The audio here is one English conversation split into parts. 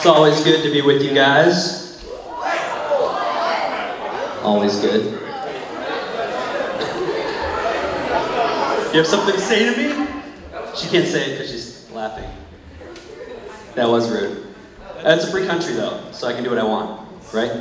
It's always good to be with you guys. Always good. You have something to say to me? She can't say it because she's laughing. That was rude. It's a free country though, so I can do what I want, right?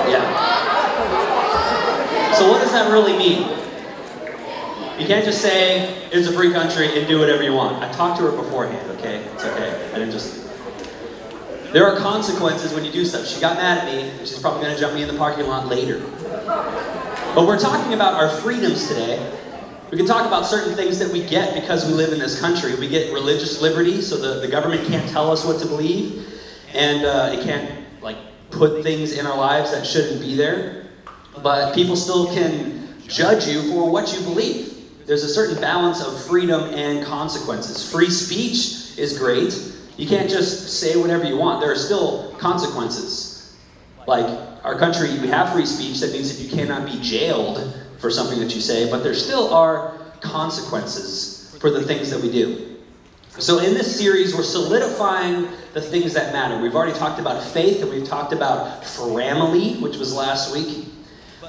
Yeah. So what does that really mean? You can't just say it's a free country and do whatever you want. I talked to her beforehand, okay? It's okay. I didn't just... There are consequences when you do stuff. She got mad at me, and she's probably going to jump me in the parking lot later. But we're talking about our freedoms today. We can talk about certain things that we get because we live in this country. We get religious liberty, so the government can't tell us what to believe, and it can't put things in our lives that shouldn't be there. But people still can judge you for what you believe. There's a certain balance of freedom and consequences. Free speech is great. You can't just say whatever you want. There are still consequences. Like our country, we have free speech. That means that you cannot be jailed for something that you say, but there still are consequences for the things that we do. So in this series, we're solidifying the things that matter. We've already talked about faith, and we've talked about family, which was last week.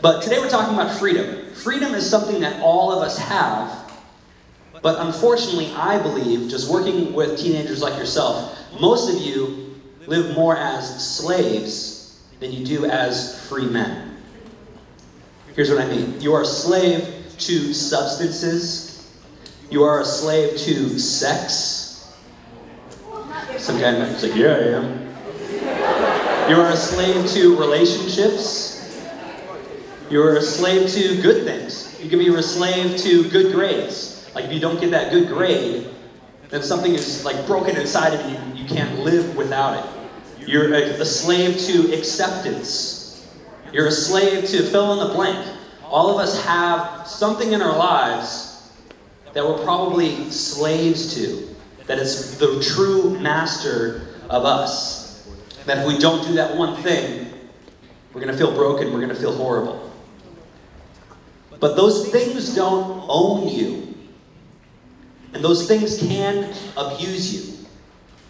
But today we're talking about freedom. Freedom is something that all of us have. But unfortunately, I believe, just working with teenagers like yourself, most of you live more as slaves than you do as free men. Here's what I mean. You are a slave to substances. You are a slave to sex. Some guy might be like, yeah, I am. You are a slave to relationships. You are a slave to good things. You can be a slave to good grades. Like if you don't get that good grade, then something is broken inside of you. You can't live without it. You're a slave to acceptance. You're a slave to fill in the blank. All of us have something in our lives that we're probably slaves to. That is the true master of us. That if we don't do that one thing, we're going to feel broken. We're going to feel horrible. But those things don't own you. And those things can abuse you.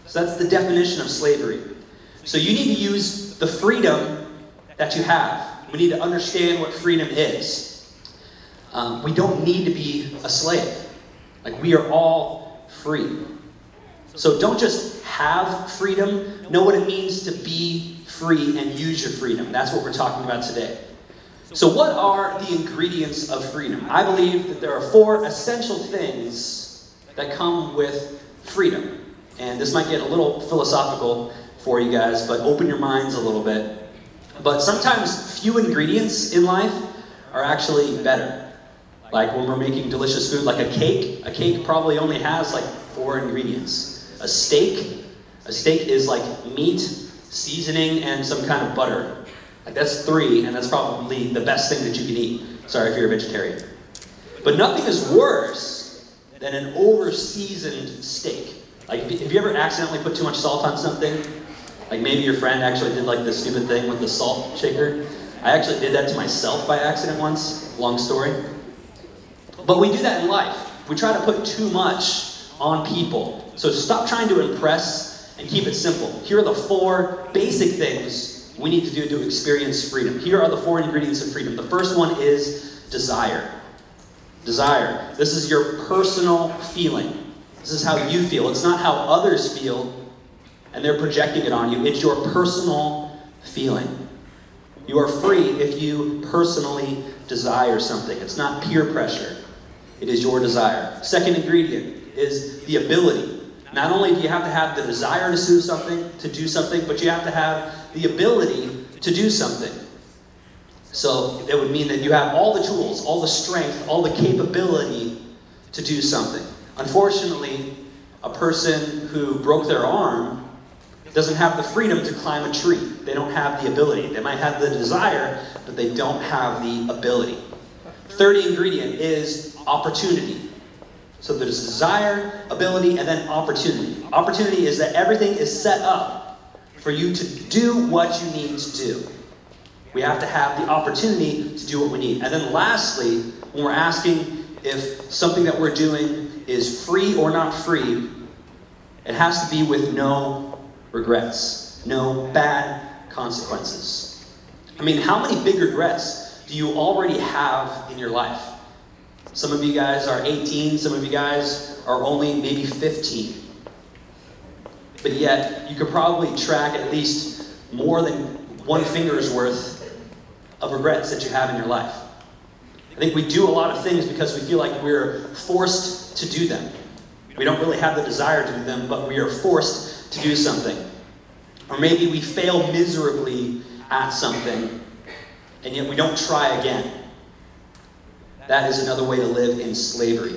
So that's the definition of slavery. So you need to use the freedom that you have. We need to understand what freedom is. We don't need to be a slave. We are all free. So don't just have freedom. Know what it means to be free and use your freedom. That's what we're talking about today. So what are the ingredients of freedom? I believe that there are 4 essential things that come with freedom. And this might get a little philosophical for you guys, but open your minds a little bit. But sometimes few ingredients in life are actually better. Like when we're making delicious food, like a cake probably only has 4 ingredients. A steak is meat, seasoning, and some kind of butter. That's 3, and that's probably the best thing that you can eat. Sorry if you're a vegetarian. But nothing is worse than an over-seasoned steak. Have you ever accidentally put too much salt on something? Maybe your friend actually did the stupid thing with the salt shaker. I actually did that to myself by accident once. Long story. But we do that in life. We try to put too much on people. So stop trying to impress and keep it simple. Here are the 4 basic things we need to do to experience freedom. Here are the 4 ingredients of freedom. The first one is desire. Desire. This is your personal feeling. This is how you feel. It's not how others feel and they're projecting it on you. It's your personal feeling. You are free if you personally desire something. It's not peer pressure. It is your desire. Second ingredient is the ability. Not only do you have to have the desire to do something, but you have to have the ability to do something. So it would mean that you have all the tools, all the strength, all the capability to do something. Unfortunately, a person who broke their arm doesn't have the freedom to climb a tree. They don't have the ability. They might have the desire, but they don't have the ability. Third ingredient is opportunity. So there's desire, ability, and then opportunity. Opportunity is that everything is set up for you to do what you need to do. We have to have the opportunity to do what we need. And then lastly, when we're asking if something that we're doing is free or not free, it has to be with no regrets. No bad consequences. I mean, how many big regrets do you already have in your life? Some of you guys are 18, some of you guys are only maybe 15. But yet, you could probably track at least more than one finger's worth of regrets that you have in your life. I think we do a lot of things because we feel like we're forced to do them. We don't really have the desire to do them, but we are forced to do something. Or maybe we fail miserably at something, and yet we don't try again. That is another way to live in slavery.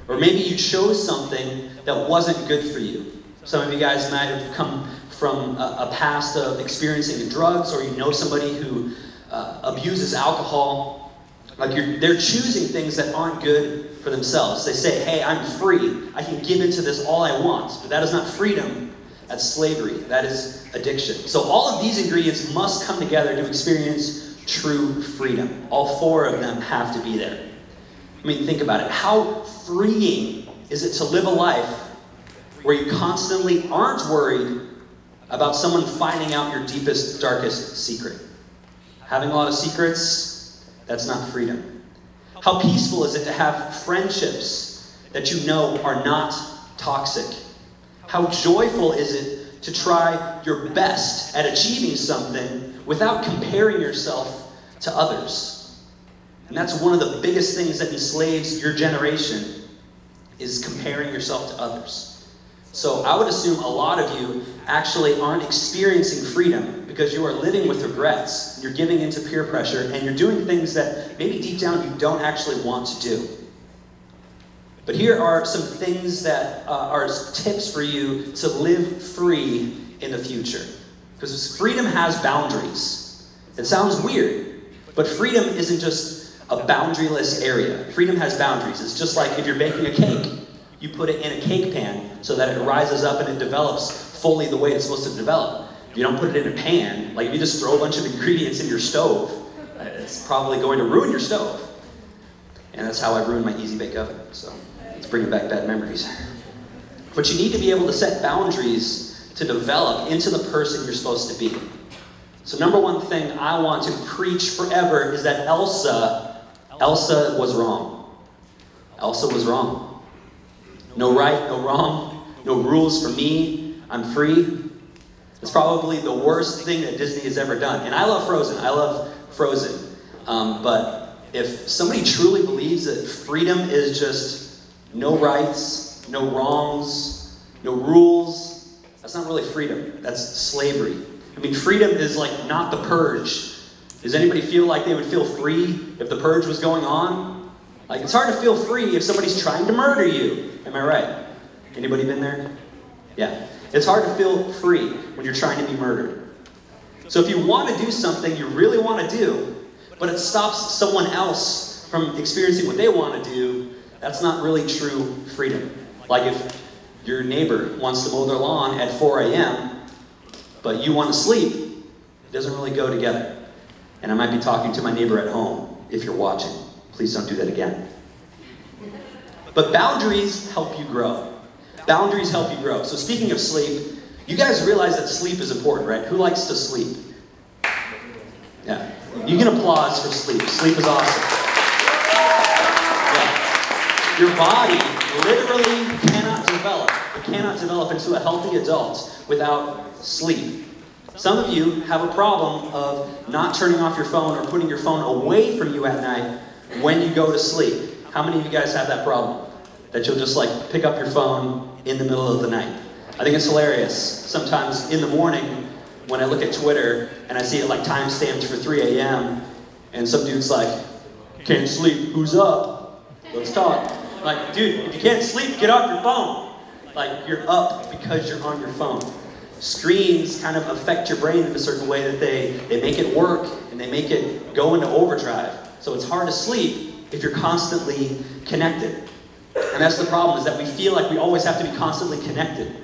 Or maybe you chose something that wasn't good for you. Some of you guys might have come from a past of experiencing drugs, or you know somebody who abuses alcohol. Like they're choosing things that aren't good for themselves. They say, hey, I'm free. I can give into this all I want. But that is not freedom. That's slavery. That is addiction. So all of these ingredients must come together to experience true freedom. All four of them have to be there. I mean, think about it. How freeing is it to live a life where you constantly aren't worried about someone finding out your deepest, darkest secret? Having a lot of secrets, that's not freedom. How peaceful is it to have friendships that you know are not toxic? How joyful is it to try your best at achieving something without comparing yourself to others? And that's one of the biggest things that enslaves your generation, is comparing yourself to others. So I would assume a lot of you actually aren't experiencing freedom because you are living with regrets. You're giving into peer pressure, and you're doing things that maybe deep down you don't actually want to do. But here are some things that are tips for you to live free in the future. Because freedom has boundaries. It sounds weird, but freedom isn't just a boundaryless area. Freedom has boundaries. It's just like if you're baking a cake. You put it in a cake pan so that it rises up and it develops fully the way it's supposed to develop. You don't put it in a pan. Like if you just throw a bunch of ingredients in your stove, it's probably going to ruin your stove. And that's how I ruined my Easy Bake Oven. So it's bringing back bad memories. But you need to be able to set boundaries to develop into the person you're supposed to be. So number one thing I want to preach forever is that Elsa was wrong. Elsa was wrong. No right, no wrong, no rules for me. I'm free. It's probably the worst thing that Disney has ever done. And I love Frozen. I love Frozen. But if somebody truly believes that freedom is just no rights, no wrongs, no rules, that's not really freedom. That's slavery. I mean, freedom is like not the purge. Does anybody feel like they would feel free if the purge was going on? Like, it's hard to feel free if somebody's trying to murder you. Am I right? Anybody been there? Yeah. It's hard to feel free when you're trying to be murdered. So if you want to do something you really want to do, but it stops someone else from experiencing what they want to do, that's not really true freedom. Like if your neighbor wants to mow their lawn at 4 a.m., but you want to sleep, it doesn't really go together. And I might be talking to my neighbor at home if you're watching. Please don't do that again. But boundaries help you grow. Boundaries help you grow. So speaking of sleep, you guys realize that sleep is important, right? Who likes to sleep? Yeah. You can applause for sleep. Sleep is awesome. Yeah. Your body literally cannot develop. It cannot develop into a healthy adult without sleep. Some of you have a problem of not turning off your phone or putting your phone away from you at night when you go to sleep. How many of you guys have that problem? That you'll just like pick up your phone in the middle of the night. I think it's hilarious. Sometimes in the morning when I look at Twitter and I see it like time stamped for 3 a.m. and some dude's like, can't sleep, who's up? Let's talk. Like, dude, if you can't sleep, get off your phone. Like, you're up because you're on your phone. Screens kind of affect your brain in a certain way that they make it work and they make it go into overdrive. So it's hard to sleep if you're constantly connected. And that's the problem, is that we feel like we always have to be constantly connected.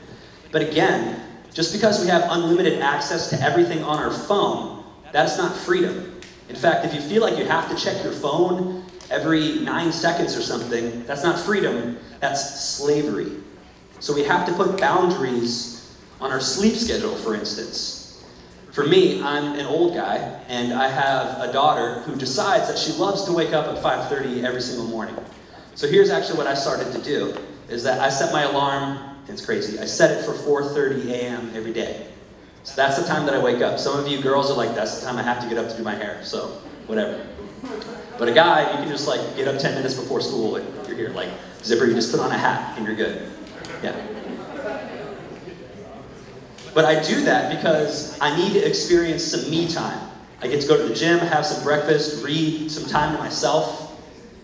But again, just because we have unlimited access to everything on our phone, that's not freedom. In fact, if you feel like you have to check your phone every 9 seconds or something, that's not freedom, that's slavery. So we have to put boundaries On our sleep schedule, for instance. For me, I'm an old guy, and I have a daughter who decides that she loves to wake up at 5:30 every single morning. So here's actually what I started to do, is that I set my alarm, it's crazy, I set it for 4:30 a.m. every day. So that's the time that I wake up. Some of you girls are like, that's the time I have to get up to do my hair, so whatever. But a guy, you can just like get up 10 minutes before school and you're here. Like zipper, you just put on a hat and you're good. Yeah. But I do that because I need to experience some me time. I get to go to the gym, have some breakfast, read some time to myself.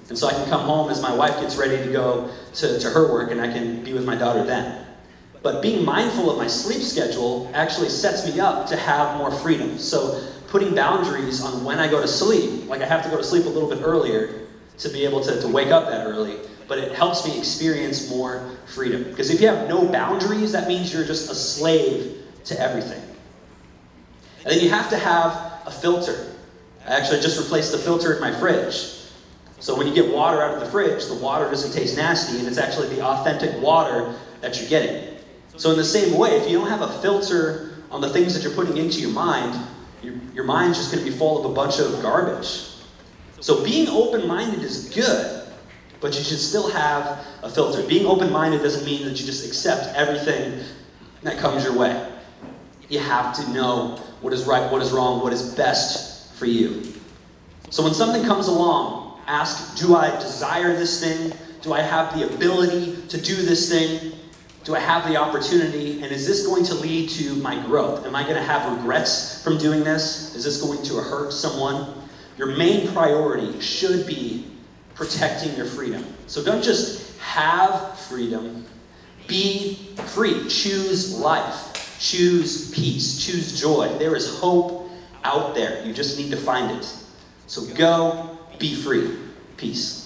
And so I can come home as my wife gets ready to go to her work and I can be with my daughter then. But being mindful of my sleep schedule actually sets me up to have more freedom. So putting boundaries on when I go to sleep, like I have to go to sleep a little bit earlier to be able to wake up that early, but it helps me experience more freedom. Because if you have no boundaries, that means you're just a slave to everything. And then you have to have a filter. I actually just replaced the filter in my fridge. So when you get water out of the fridge, the water doesn't taste nasty, and it's actually the authentic water that you're getting. So in the same way, if you don't have a filter on the things that you're putting into your mind, your mind's just going to be full of a bunch of garbage. So being open-minded is good, but you should still have a filter. Being open-minded doesn't mean that you just accept everything that comes your way. You have to know what is right, what is wrong, what is best for you. So when something comes along, ask, do I desire this thing? Do I have the ability to do this thing? Do I have the opportunity? And is this going to lead to my growth? Am I going to have regrets from doing this? Is this going to hurt someone? Your main priority should be protecting your freedom. So don't just have freedom. Be free. Choose life. Choose peace. Choose joy. There is hope out there. You just need to find it. So go be free. Peace.